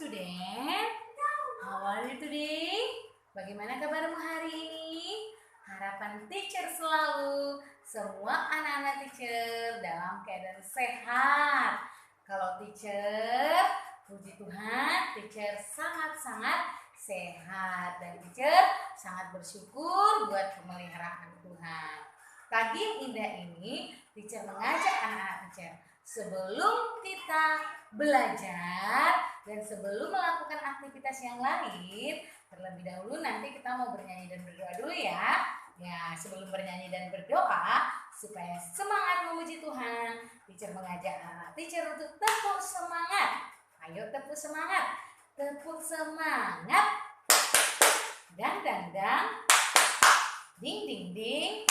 student. How are you today? Bagaimana kabarmu hari ini? Harapan teacher selalu semua anak-anak teacher dalam keadaan sehat. Kalau teacher, puji Tuhan, teacher sangat-sangat sehat dan teacher sangat bersyukur buat pemeliharaan Tuhan. Pagi yang indah ini, teacher mengajak anak-anak teacher sebelum kita belajar dan sebelum melakukan aktivitas yang lain, terlebih dahulu nanti kita mau bernyanyi dan berdoa dulu ya. Ya, sebelum bernyanyi dan berdoa, supaya semangat memuji Tuhan, teacher mengajak anak teacher untuk tepuk semangat. Ayo tepuk semangat. Tepuk semangat. Dang dang dang. Ding ding ding.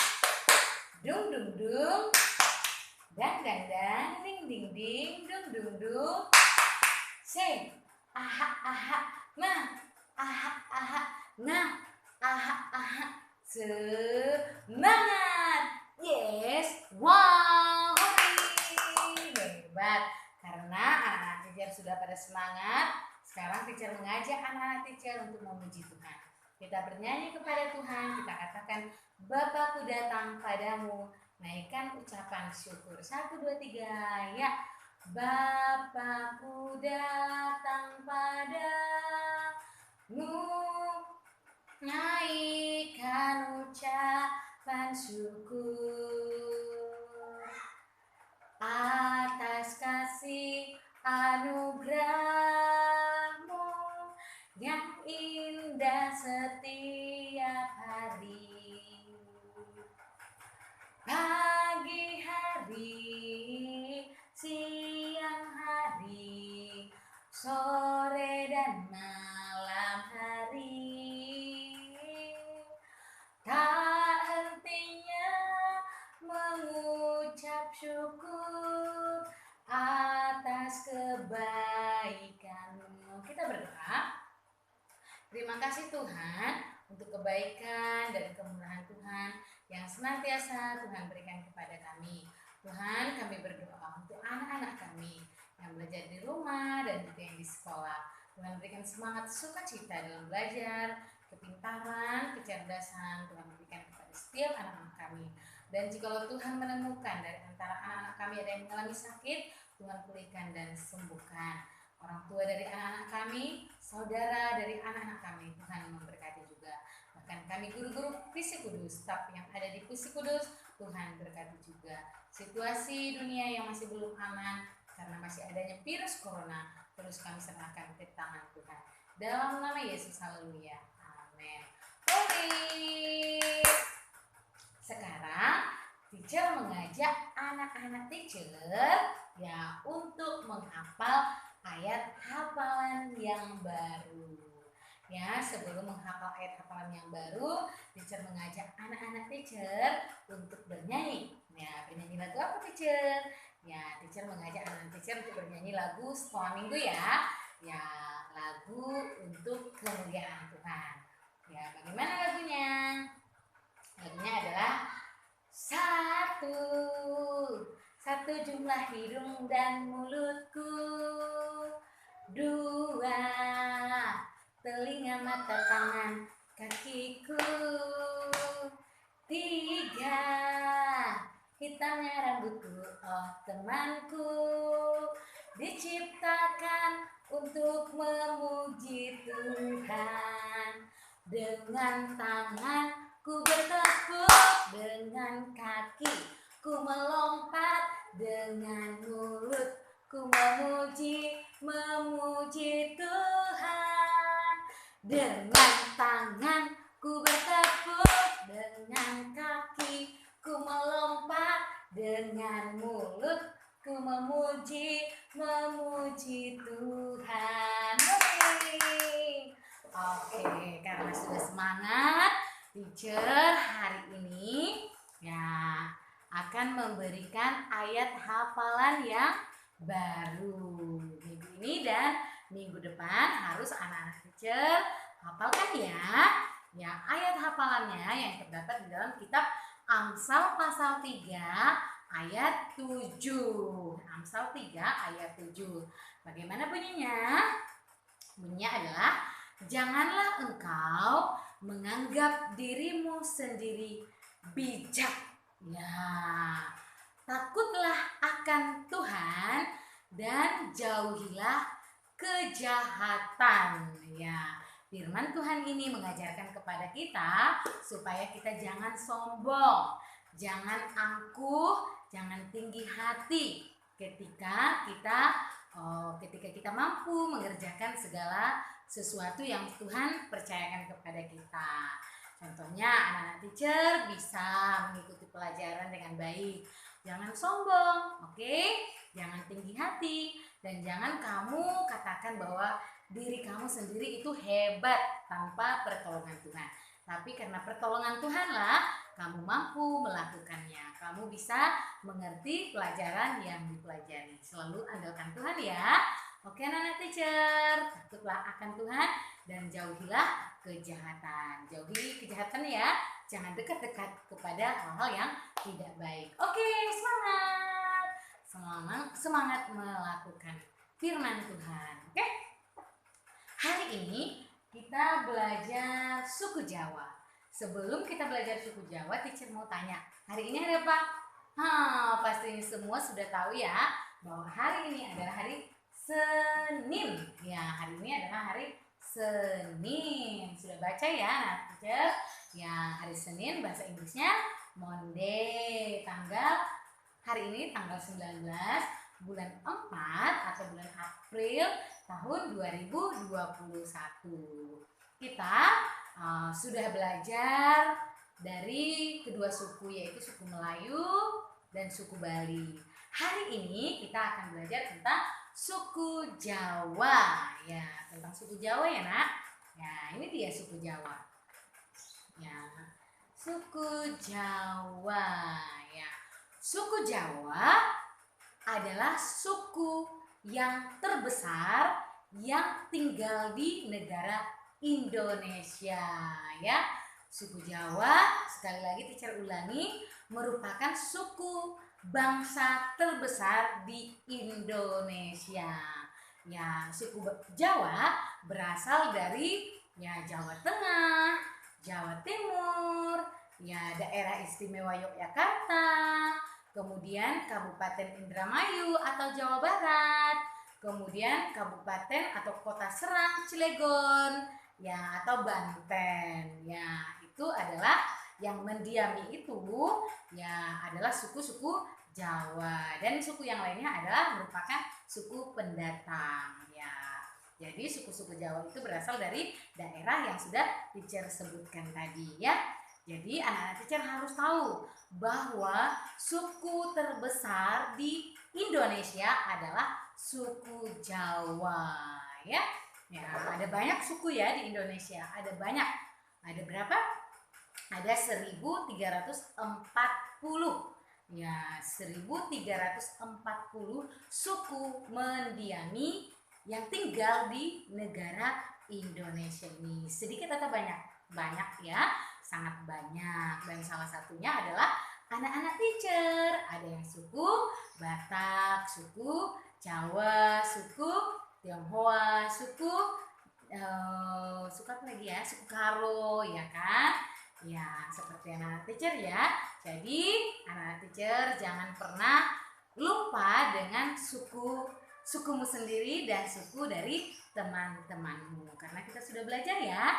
Dung dung dung. Dang dang dang. Ding ding ding. Dung dung dung. Say aha aha nah. Aha aha nah. Aha aha. Semangat. Yes. Wow. Hebat. Karena anak-anak teacher sudah pada semangat, sekarang teacher mengajak anak-anak teacher untuk memuji Tuhan. Kita bernyanyi kepada Tuhan, kita katakan, Bapakku datang padamu, naikkan ucapan syukur. 1, 2, 3, ya. Bapakku datang padamu, naikkan ucapan syukur atas kasih anugerahmu yang indah setiap hari. Pagi hari, siang hari, sore dan malam hari, tak hentinya mengucap syukur atas kebaikanmu. Kita berdoa. Terima kasih Tuhan untuk kebaikan dan kemurahan Tuhan yang senantiasa Tuhan berikan kepada kami. Tuhan, kami berdoa untuk anak-anak kami yang belajar di rumah dan juga yang di sekolah. Tuhan berikan semangat sukacita dalam belajar, kepintaran, kecerdasan Tuhan berikan kepada setiap anak-anak kami. Dan jikalau Tuhan menemukan dari antara anak-anak kami ada yang mengalami sakit, Tuhan pulihkan dan sembuhkan. Orang tua dari anak-anak kami, saudara dari anak-anak kami, Tuhan memberkati juga. Bahkan kami guru-guru Puisi Kudus, staf yang ada di Puisi Kudus, Tuhan berkati juga. Situasi dunia yang masih belum aman karena masih adanya virus corona, terus kami serahkan ke tangan Tuhan. Dalam nama Yesus, haleluya. Amin. Oke. Sekarang teacher mengajak anak-anak teacher ya untuk menghafal ayat hafalan yang baru. Ya, sebelum menghafal ayat hafalan yang baru, teacher mengajak anak-anak teacher untuk bernyanyi. Ya, bernyanyi lagu apa teacher? Ya, teacher mengajak anak-anak teacher untuk bernyanyi lagu sekolah minggu ya. Ya, lagu untuk kemuliaan Tuhan. Ya, bagaimana lagunya? Lagunya adalah satu jumlah hidung dan mulutku, 2 telinga mata tangan kakiku, 3 hitamnya rambutku, oh temanku, diciptakan untuk memuji Tuhan. Dengan tangan ku bertepuk, dengan kaki ku melompat, dengan mulut ku memuji Tuhan. Dengan tangan ku bertepuk, dengan kaki ku melompat, dengan mulut ku memuji Tuhan. Oke, karena sudah semangat, teacher hari ini ya akan memberikan ayat hafalan yang baru. Minggu ini dan minggu depan harus anak-anak teacher hafalkan ya. Ya, ayat hafalannya yang terdapat di dalam kitab Amsal pasal 3 ayat 7. Amsal 3 ayat 7. Bagaimana bunyinya? Bunyinya adalah, janganlah engkau menganggap dirimu sendiri bijak. Ya, takutlah akan Tuhan dan jauhilah kejahatan. Ya, firman Tuhan ini mengajarkan kepada kita supaya kita jangan sombong, jangan angkuh, jangan tinggi hati ketika kita mampu mengerjakan segala sesuatu yang Tuhan percayakan kepada kita. Contohnya anak-anak teacher bisa mengikuti pelajaran dengan baik. Jangan sombong, oke? Jangan tinggi hati dan jangan kamu katakan bahwa diri kamu sendiri itu hebat tanpa pertolongan Tuhan. Tapi karena pertolongan Tuhanlah kamu mampu melakukannya. Kamu bisa mengerti pelajaran yang dipelajari. Selalu andalkan Tuhan ya. Oke anak-anak teacher, takutlah akan Tuhan dan jauhilah kejahatan. Jauhi kejahatan ya. Jangan dekat-dekat kepada hal-hal yang tidak baik. Oke, semangat. Semangat melakukan firman Tuhan. Oke. Hari ini kita belajar suku Jawa. Sebelum kita belajar suku Jawa, teacher mau tanya, hari ini hari apa? Pasti semua sudah tahu ya bahwa hari ini adalah hari Senin. Ya, hari ini adalah hari Senin. Sudah baca ya, nah teacher? Ya, hari Senin bahasa Inggrisnya Monday. Hari ini tanggal 19 bulan 4 atau bulan April tahun 2021. Kita sudah belajar dari kedua suku, yaitu suku Melayu dan suku Bali. Hari ini kita akan belajar tentang suku Jawa. Ya, tentang suku Jawa ya nak. Ya, ini dia suku Jawa. Ya, suku Jawa. Ya, suku Jawa adalah suku yang terbesar yang tinggal di negara Indonesia. Ya, suku Jawa, sekali lagi teacher ulangi, merupakan suku bangsa terbesar di Indonesia. Ya, suku Jawa berasal dari Jawa Tengah, Jawa Timur, daerah istimewa Yogyakarta, kemudian Kabupaten Indramayu atau Jawa Barat, kemudian Kabupaten atau Kota Serang, Cilegon, atau Banten. Itu adalah yang mendiami itu adalah suku-suku Jawa, dan suku yang lainnya adalah merupakan suku pendatang. Jadi suku-suku Jawa itu berasal dari daerah yang sudah teacher sebutkan tadi ya. Jadi anak-anak teacher harus tahu bahwa suku terbesar di Indonesia adalah suku Jawa ya. Ada banyak suku ya di Indonesia. Ada banyak. Ada berapa? Ada 1340. 1340 suku mendiami yang tinggal di negara Indonesia ini. Sedikit atau banyak? Banyak ya, sangat banyak. Dan salah satunya adalah anak-anak teacher. Ada yang suku Batak, suku Jawa, suku Tionghoa, suku apa lagi ya? Suku Karo, ya kan? Ya, seperti anak-anak teacher ya. Jadi, anak-anak teacher jangan pernah lupa dengan sukumu sendiri dan suku dari teman-temanmu, karena kita sudah belajar ya.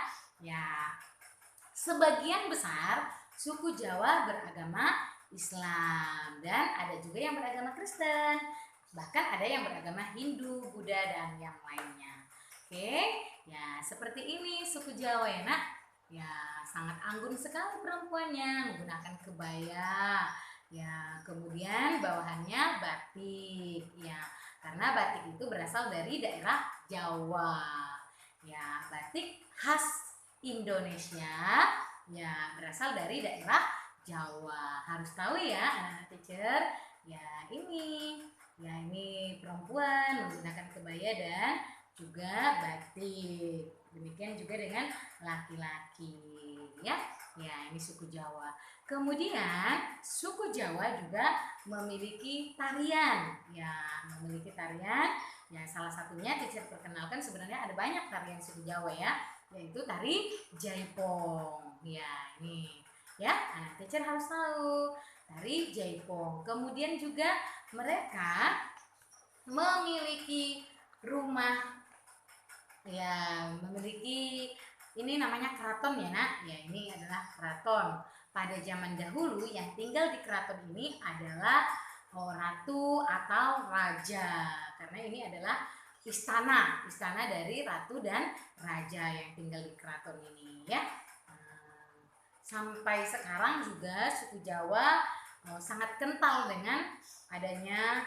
Sebagian besar suku Jawa beragama Islam dan ada juga yang beragama Kristen, bahkan ada yang beragama Hindu, Buddha dan yang lainnya. Oke, seperti ini suku Jawa ya nak. Sangat anggun sekali perempuannya, menggunakan kebaya. Kemudian bawahannya batik. Karena batik itu berasal dari daerah Jawa. Batik khas Indonesia berasal dari daerah Jawa. Harus tahu ya anak-anak teacher. Ini perempuan menggunakan kebaya dan juga batik. Demikian juga dengan laki-laki ya. Ini suku Jawa. Kemudian suku Jawa juga memiliki tarian. Memiliki tarian Ya, salah satunya teacher perkenalkan, sebenarnya ada banyak tarian suku Jawa ya, yaitu tari Jaipong. Ya, ini ya, anak teacher harus tahu tari Jaipong. Kemudian juga mereka memiliki rumah, ya, memiliki, ini namanya keraton ya nak. Ya, ini adalah keraton. Pada zaman dahulu yang tinggal di keraton ini adalah ratu atau raja, karena ini adalah istana dari ratu dan raja yang tinggal di keraton ini ya. Sampai sekarang juga suku Jawa sangat kental dengan adanya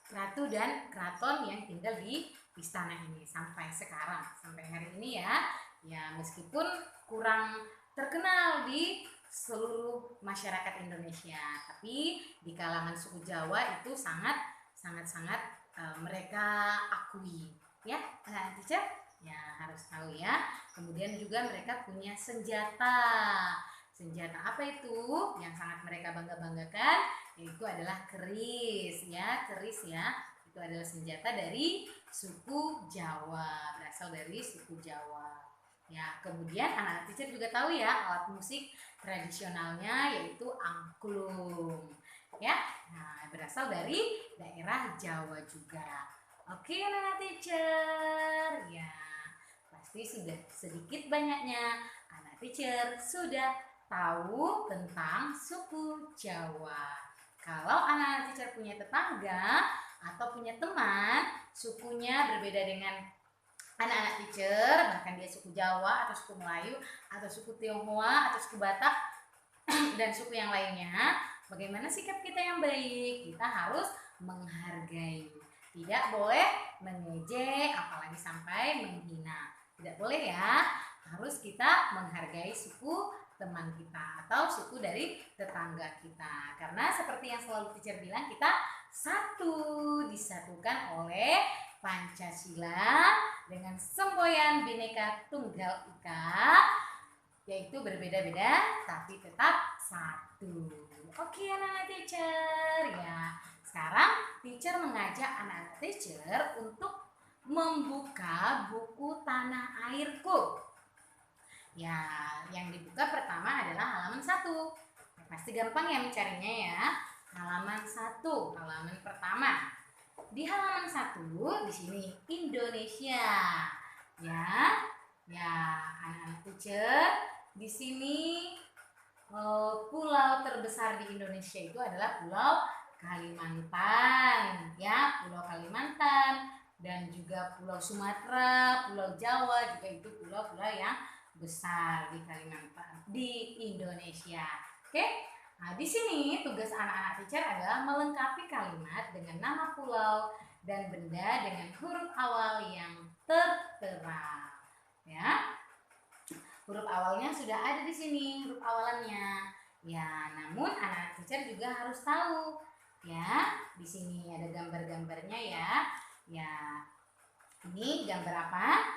ratu dan keraton yang tinggal di istana ini sampai sekarang, sampai hari ini ya. Ya, meskipun kurang terkenal di seluruh masyarakat Indonesia, tapi di kalangan suku Jawa itu sangat mereka akui ya. Teacher ya harus tahu ya. Kemudian juga mereka punya senjata apa itu yang sangat mereka banggakan, yaitu adalah keris ya. Itu adalah senjata dari suku Jawa, berasal dari suku Jawa ya. Kemudian anak teacher juga tahu ya alat musik tradisionalnya, yaitu angklung ya. Nah, berasal dari daerah Jawa juga. Oke anak teacher ya, pasti sudah sedikit banyaknya anak teacher sudah tahu tentang suku Jawa. Kalau anak teacher punya tetangga atau punya teman sukunya berbeda dengan anak-anak teacher, bahkan dia suku Jawa atau suku Melayu atau suku Tionghoa atau suku Batak dan suku yang lainnya, bagaimana sikap kita yang baik? Kita harus menghargai, tidak boleh mengejek, apalagi sampai menghina. Tidak boleh ya, harus kita menghargai suku teman kita atau suku dari tetangga kita, karena seperti yang selalu teacher bilang, kita satu, disatukan oleh Pancasila dengan semboyan Bhinneka Tunggal Ika, yaitu berbeda-beda tapi tetap satu. Oke anak-anak teacher ya, sekarang teacher mengajak anak-anak teacher untuk membuka buku Tanah Airku. Ya, yang dibuka pertama adalah halaman 1. Ya, pasti gampang ya mencarinya ya. Halaman 1, halaman pertama. Di halaman 1 di sini Indonesia. Ya. Ya, anak-anak teacher, di sini pulau terbesar di Indonesia itu adalah Pulau Kalimantan. Ya, Pulau Kalimantan dan juga Pulau Sumatera, Pulau Jawa juga itu pulau-pulau yang besar di Kalimantan, di Indonesia. Oke, nah di sini tugas anak-anak teacher adalah melengkapi kalimat dengan nama pulau dan benda dengan huruf awal yang tertera. Ya, huruf awalnya sudah ada di sini, huruf awalannya. Ya, namun anak-anak teacher juga harus tahu. Ya, di sini ada gambar-gambarnya ya. Ya, ini gambar apa?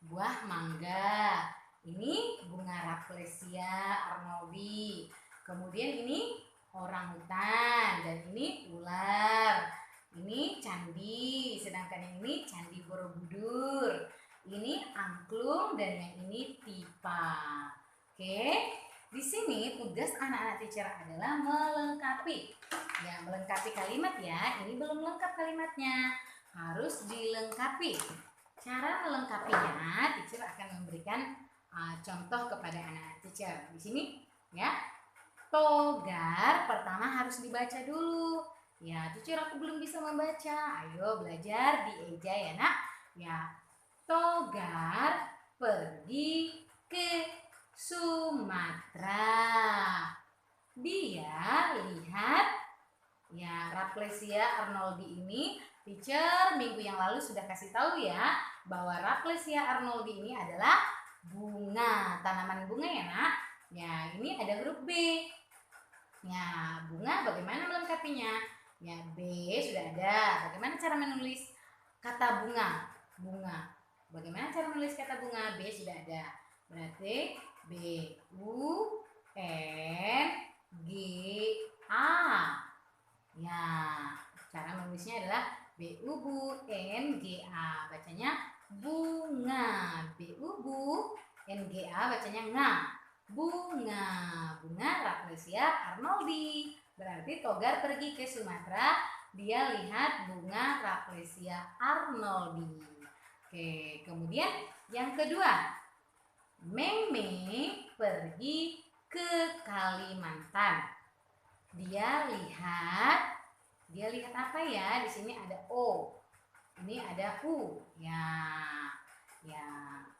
Buah mangga. Ini bunga Rafflesia arnoldi. Kemudian ini orang hutan dan ini ular. Ini candi, sedangkan yang ini candi Borobudur. Ini angklung dan yang ini pipa. Oke. Di sini tugas anak-anak teacher adalah melengkapi. Ya, melengkapi kalimat ya. Ini belum lengkap kalimatnya. Harus dilengkapi. Cara melengkapinya, teacher akan memberikan contoh kepada anak teacher. Di sini ya, togar pertama harus dibaca dulu. Ya, teacher aku belum bisa membaca. Ayo belajar di eja ya nak. Ya, togar pergi ke Sumatera. Dia lihat ya Rafflesia arnoldi ini. Teacher minggu yang lalu sudah kasih tahu ya bahwa Rafflesia arnoldi ini adalah bunga, tanaman bunga ya nak. Ya, ini ada huruf B. Ya, bunga bagaimana melengkapinya? Ya, B sudah ada. Bagaimana cara menulis kata bunga? Bunga. Bagaimana cara menulis kata bunga? B sudah ada. Berarti B U N G A. Ya, cara menulisnya adalah B B-U-B-U-N-G-A. Bacanya bunga. B-U-B-U-N-G-A. Bacanya nga. Bunga. Bunga Rafflesia arnoldi. Berarti Togar pergi ke Sumatera. Dia lihat bunga Rafflesia arnoldi. Oke, kemudian yang kedua. Meme pergi ke Kalimantan. Dia lihat apa ya? Di sini ada O. Ini ada U. Ya.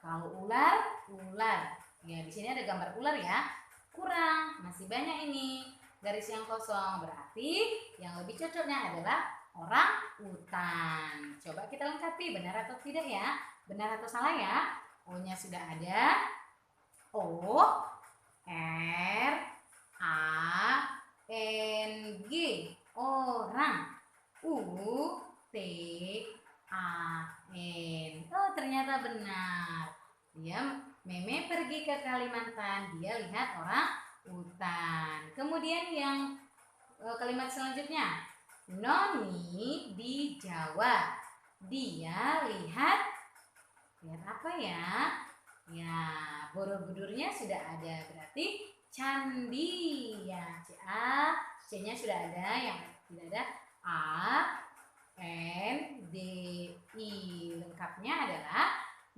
Kalau ular. Ya, di sini ada gambar ular ya. Kurang, masih banyak ini garis yang kosong. Berarti yang lebih cocoknya adalah orang utan. Coba kita lengkapi benar atau tidak ya? Benar atau salah ya? O-nya sudah ada. O, R, A, N, G. Orang. U, T, A, N. Oh, ternyata benar. Meme pergi ke Kalimantan. Dia lihat orang utan. Kemudian yang kalimat selanjutnya. Noni di Jawa. Dia lihat apa ya? Ya, Borobudurnya sudah ada. Berarti candi. Ya, C-nya sudah ada. Yang tidak ada A, N, D, I. Lengkapnya adalah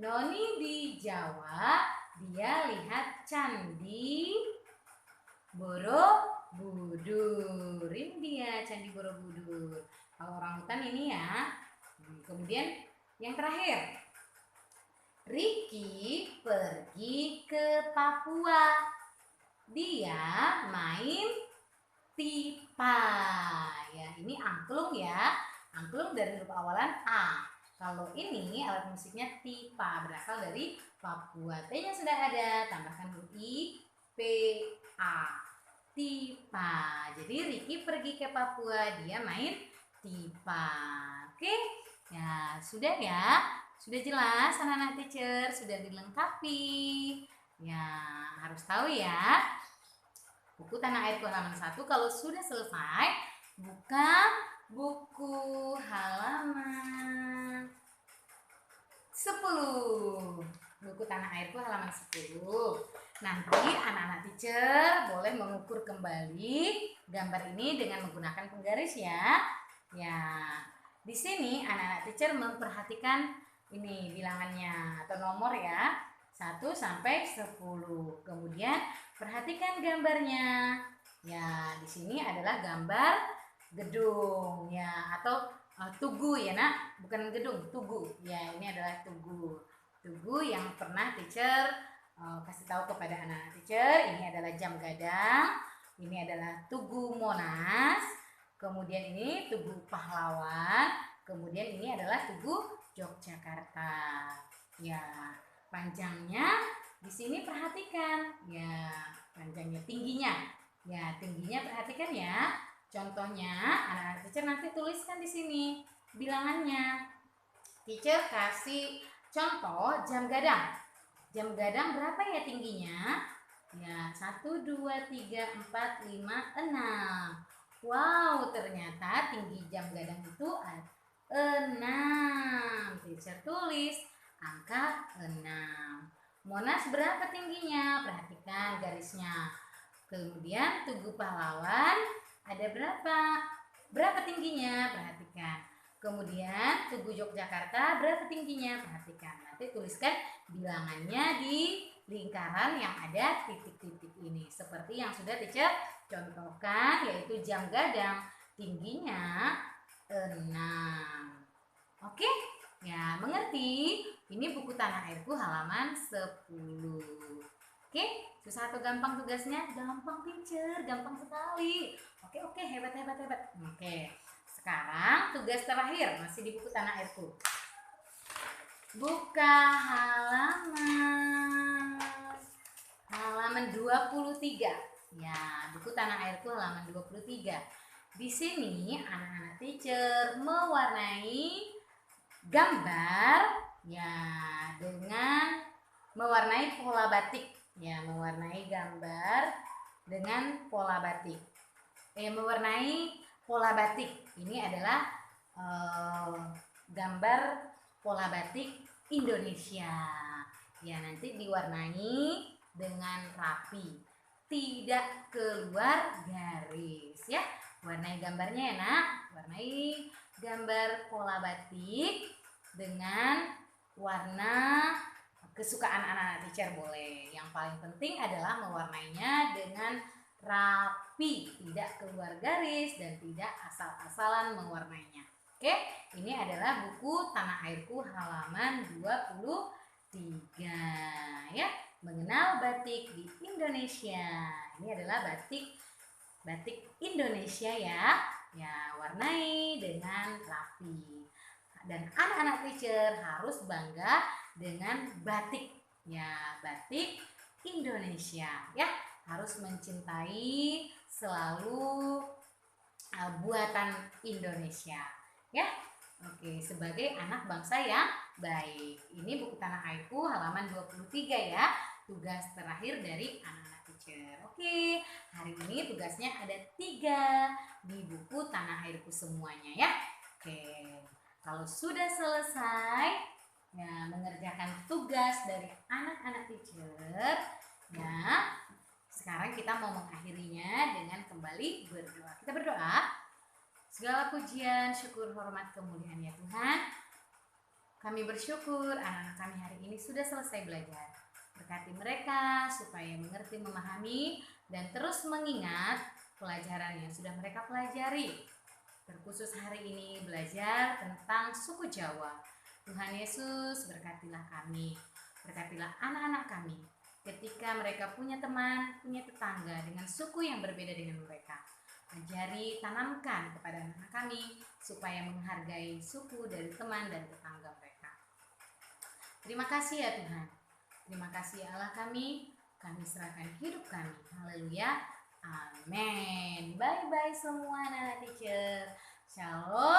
Noni di Jawa. Dia lihat candi Borobudur. Ini dia candi Borobudur. Kalau orang hutan ini ya. Kemudian yang terakhir. Ricky pergi ke Papua. Dia main pipa. Ya, ini angklung ya. Angklung dari huruf awalan A. Kalau ini alat musiknya pipa, berasal dari Papua. T-nya sudah ada, tambahkan huruf I, P, A. Pipa. Jadi Ricky pergi ke Papua, dia main pipa. Oke? Ya, sudah ya. Sudah jelas anak-anak teacher, sudah dilengkapi. Ya, harus tahu ya. Buku Tanah Airku halaman 1 kalau sudah selesai, buka buku halaman 10. Buku Tanah Airku halaman 10. Nanti anak-anak teacher boleh mengukur kembali gambar ini dengan menggunakan penggaris ya. Ya, di sini anak-anak teacher memperhatikan ini bilangannya atau nomor ya, 1 sampai 10. Kemudian perhatikan gambarnya. Ya, di sini adalah gambar gedung ya, atau tugu ya nak, bukan gedung, tugu. Ya, ini adalah tugu. Tugu yang pernah teacher kasih tahu kepada anak teacher. Ini adalah Jam Gadang. Ini adalah Tugu Monas. Kemudian ini Tugu Pahlawan. Kemudian ini adalah Tugu Yogyakarta. Ya, panjangnya di sini perhatikan. Ya, panjangnya, tingginya. Ya, tingginya perhatikan ya. Contohnya, anak-anak teacher nanti tuliskan di sini bilangannya. Teacher kasih contoh jam gadang. Jam gadang berapa ya tingginya? Ya, 1, 2, 3, 4, 5, 6. Wow, ternyata tinggi jam gadang itu 6. Teacher tulis angka 6. Monas berapa tingginya? Perhatikan garisnya. Kemudian Tugu Pahlawan ada berapa? Berapa tingginya? Perhatikan. Kemudian Tugu Yogyakarta berapa tingginya? Perhatikan. Nanti tuliskan bilangannya di lingkaran yang ada titik-titik ini. Seperti yang sudah teacher contohkan, yaitu jam gadang tingginya 6. Oke? Ya, mengerti? Ini buku Tanah Airku halaman 10. Oke? Susah atau gampang tugasnya? Gampang teacher, gampang sekali. Oke, hebat. Oke. Sekarang tugas terakhir masih di buku Tanah Airku. Buka halaman 23. Ya, buku Tanah Airku halaman 23. Di sini anak-anak teacher mewarnai gambar ya dengan mewarnai pola batik. Ya, mewarnai gambar dengan pola batik. Mewarnai pola batik. Ini adalah gambar pola batik Indonesia. Ya, nanti diwarnai dengan rapi, tidak keluar garis ya. Warnai gambarnya ya nak, warnai gambar pola batik dengan warna kesukaan anak-anak teacher boleh. Yang paling penting adalah mewarnainya dengan rapi, tidak keluar garis dan tidak asal-asalan mewarnainya. Oke, ini adalah buku Tanah Airku halaman 23 ya. Mengenal batik di Indonesia. Ini adalah batik Indonesia ya. Ya, warnai dengan rapi. Dan anak-anak teacher harus bangga dengan batik. Ya, batik Indonesia ya. Harus mencintai selalu buatan Indonesia ya. Oke, sebagai anak bangsa yang baik. Ini buku Tanah Airku halaman 23 ya. Tugas terakhir dari anak-anak teacher. Oke, hari ini tugasnya ada 3 di buku Tanah Airku semuanya ya. Oke, kalau sudah selesai ya mengerjakan tugas dari anak-anak teacher ya, sekarang kita mau mengakhirinya dengan kembali berdoa. Kita berdoa. Segala pujian, syukur, hormat, kemuliaan ya Tuhan. Kami bersyukur anak-anak kami hari ini sudah selesai belajar. Berkati mereka supaya mengerti, memahami, dan terus mengingat pelajaran yang sudah mereka pelajari. Terkhusus hari ini belajar tentang suku Jawa. Tuhan Yesus berkatilah kami, berkatilah anak-anak kami. Ketika mereka punya teman, punya tetangga dengan suku yang berbeda dengan mereka. Ajari, tanamkan kepada anak-anak kami supaya menghargai suku dari teman dan tetangga mereka. Terima kasih ya Tuhan. Terima kasih Allah kami serahkan hidup kami. Haleluya. Amin. Bye-bye semua anak-anak teacher. Shalom.